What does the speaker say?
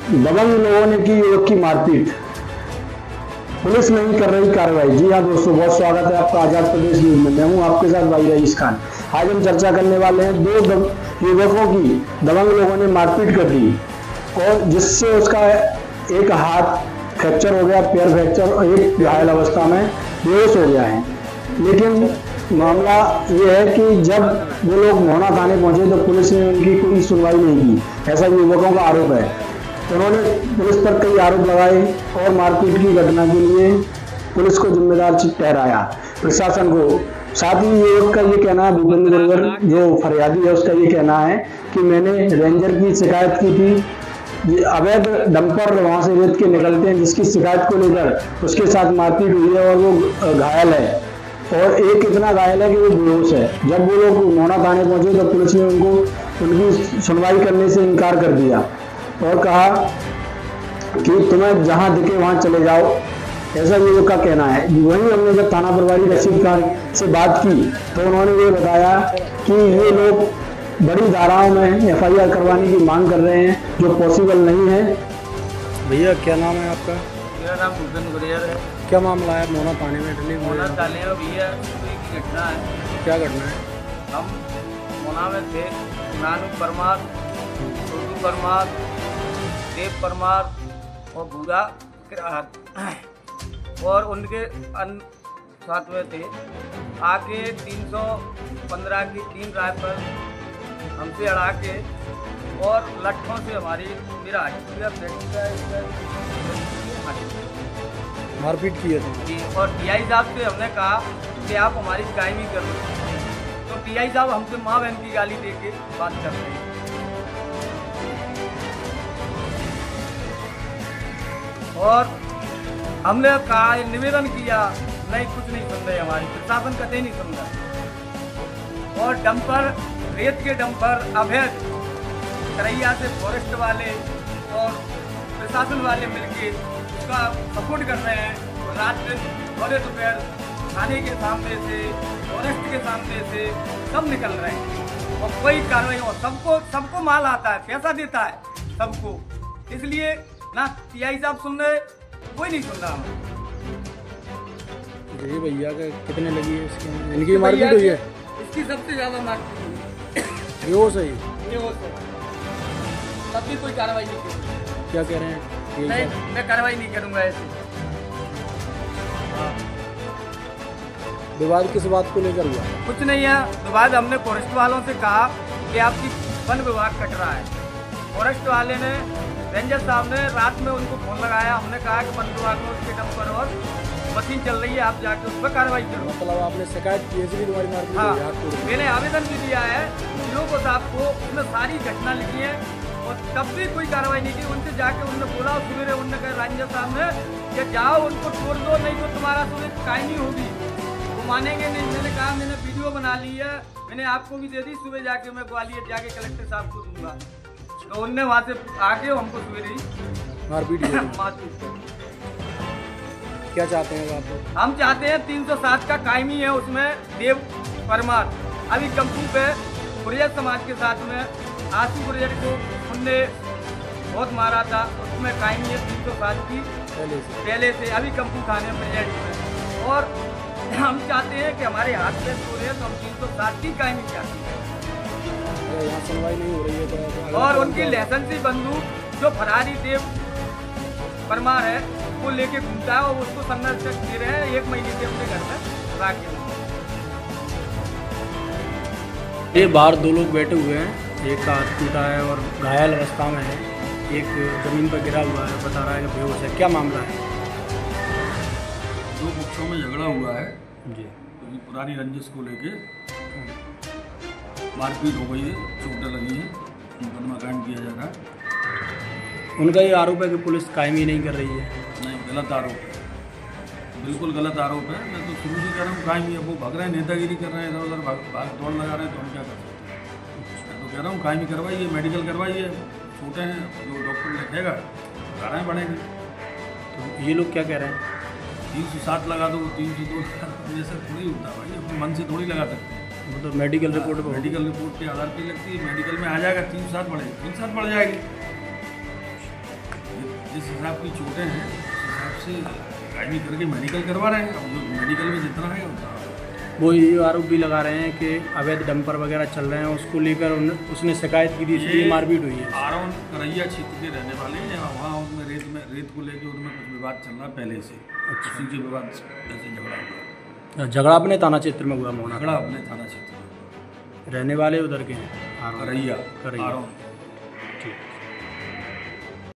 दबंग लोगों ने की युवक की मारपीट, पुलिस नहीं कर रही कार्रवाई। जी हाँ दोस्तों, बहुत स्वागत है आपका आजाद प्रदेश न्यूज में। मैं हूँ आपके साथ भाई रईस खान। आज हम चर्चा करने वाले हैं दो युवकों की दबंग लोगों ने मारपीट कर दी और जिससे उसका एक हाथ फ्रैक्चर हो गया, पैर फ्रैक्चर, और एक घायल अवस्था में बेहोश हो गया है। लेकिन मामला ये है कि जब वो लोग मोहना थाने पहुंचे तो पुलिस ने उनकी कोई सुनवाई नहीं की, ऐसा युवकों का आरोप है। तो उन्होंने पुलिस पर कई आरोप लगाए और मारपीट की घटना के लिए पुलिस को जिम्मेदार ठहराया, प्रशासन को। साथ ही युवक का ये कहना है, भूपेंद्र गुर्जर जो फरियादी है उसका ये कहना है कि मैंने रेंजर की शिकायत की थी, अवैध डंपर वहां से रेत के निकलते हैं जिसकी शिकायत को लेकर उसके साथ मारपीट हुई है और वो घायल है, और एक इतना घायल है कि वो बेहोश है। जब वो लोग मोहना थाने पहुंचे तो पुलिस ने उनकी सुनवाई करने से इनकार कर दिया और कहा कि तुम्हें जहां दिखे वहां चले जाओ, ऐसा युवक का कहना है। वहीं हमने जब थाना प्रभारी रशीद खान से बात की तो उन्होंने ये बताया कि ये लोग बड़ी धाराओं में FIR करवाने की मांग कर रहे हैं जो पॉसिबल नहीं है। भैया क्या नाम है आपका? मेरा नाम भूपेंद्र गुर्जर है। क्या मामला है मोहना थाने में? मोहना थाने में भैया सुबह की घटना है। क्या घटना है? हम मोहना में थे, नानू परमार, छोटू परमार, देव परमार और भूरा और उनके साथ में थे। आके 315 की 3 राइफल हमसे अड़ा के और लट्ठों से हमारी मेरा मारपीट की है। और TI साहब से हमने कहा कि आप हमारी कायमी करो, तो TI साहब हमसे माँ बहन की गाली दे के बात कर रहे हैं। और हमने कहा, निवेदन किया, नहीं कुछ नहीं सुन रहे, हमारी प्रशासन कतई नहीं सुन रहा। और डंपर, रेत के डंपर अवैध करैया से फॉरेस्ट वाले और प्रशासन वाले मिलके उसका सपोर्ट कर रहे हैं। रात दिन बड़े दोपहर थाने के सामने से, फॉरेस्ट के सामने से सब निकल रहे हैं और कोई कार्रवाई। और सबको माल आता है, पैसा देता है सबको, इसलिए ना TI साहब सुन रहे, कोई नहीं सुन रहा। जी भैया का कितने लगी है इसकी? इनकी मारपीट हुई है? इसकी सबसे ज्यादा मारपीट हुई है। वो सही तब भी कोई कार्रवाई नहीं की। क्या कह रहे हैं? नहीं, मैं कार्रवाई नहीं करूंगा ऐसे। विवाद किस बात को लेकर हुआ? कुछ नहीं है विवाद। हमने फॉरेस्ट वालों से कहा कि आपकी वन विभाग कट रहा है। फॉरेस्ट वाले ने, रेंजर साहब ने रात में उनको फोन लगाया। हमने कहा कि वन विभाग में उसके डंपर और मशीन चल रही है, आप जाके उस पर कार्रवाई करो। मतलब आपने शिकायत की है इसलिए तुम्हारी मारपीट हुई है? हाँ, मैंने आवेदन भी दिया है लोगों को, साहब को, उसमें सारी घटना लिखी है और तब भी कोई कार्रवाई नहीं की। उनसे जाके उन्होंने बोला, सवेरे उन्होंने कहा रेंजर साहब ने कि जाओ उनको छोड़ दो, नहीं तो तुम्हारा सुबह कायमी होगी। वो मानेंगे नहीं। मैंने कहा मैंने वीडियो बना ली है, मैंने आपको भी दे दी, सुबह जाके मैं ग्वालियर जाके कलेक्टर साहब को दूंगा। तो उनने वहाँ से आके हमको सवेरे ही मारपीट क्या चाहते हैं आप? हम चाहते हैं 307 का कायमी है, उसमें देव परमार अभी कंपू पे गुर्जर समाज के साथ में आशू गुर्जर को उनने बहुत मारा था, उसमें कायमी है 307 की पहले से अभी कंपू थाने प्रेजेंट में। और हम चाहते हैं कि हमारे हाथ पे हो रहे हैं तो हम 307 की कायमी चाहते हैं। यहाँ सुनवाई नहीं हो रही है तो और उनकी लाइसेंसी बंदूक जो फरारी देव परमार है वो लेके घूमता है और उसको संरक्षक दे रहे हैं 1 महीने से अपने घर में राखे। ये बाहर 2 लोग बैठे हुए हैं, एक का हाथ टूटा है और घायल अवस्था में है, एक जमीन पर गिरा हुआ है, बता रहा है कि बेहोश है। क्या मामला है? 2 पक्षों में झगड़ा हुआ है जी, क्योंकि पुरानी रंजिश को लेके मारपीट हो गई है, चोटें लगी हैं, मुकदमा कायम किया जा रहा है। उनका ये आरोप है कि पुलिस कायमी नहीं कर रही है। नहीं, गलत आरोप है, बिल्कुल गलत आरोप है। मैं तो शुरू से कह रहा हूँ कायमी है। वो भाग रहे हैं, नेतागिरी कर रहे हैं, इधर उधर भाग दौड़ लगा रहे हैं, तो हम क्या कर सकते हैं? मैं तो कह रहा हूँ कायमी करवाइए, मेडिकल करवाइए। छोटे हैं, जो डॉक्टर लिखेगा धाराएँ बढ़ेंगी। तो ये लोग क्या कह रहे हैं? 307 लगा दो, 302 ऐसा थोड़ी होता भाई, अपने मन से थोड़ी लगा सकते हैं। वो तो मेडिकल रिपोर्ट के आधार पर लगती है, मेडिकल में आ जाएगा 307 बढ़ेगी, 307 बढ़ जाएगी। जिस हिसाब की चोटें हैं उस हिसाब से कायमी करके मेडिकल करवा रहे हैं। अब जो मेडिकल में जितना है उतना। वो ये आरोप भी लगा रहे हैं कि अवैध डंपर वगैरह चल रहे हैं, उसको लेकर उसने शिकायत की थी, इसलिए मारपीट हुई है। आरोन करैया क्षेत्र के रहने वाले हैं, वहाँ उनमें रेत को लेकर उनमें कुछ विवाद चल रहा पहले से। अच्छा। उसी के विवाद ऐसे झगड़ा हुआ। झगड़ा अपने थाना क्षेत्र में हुआ मोना? झगड़ा अपने थाना क्षेत्र में। रहने वाले उधर के हैं करैया।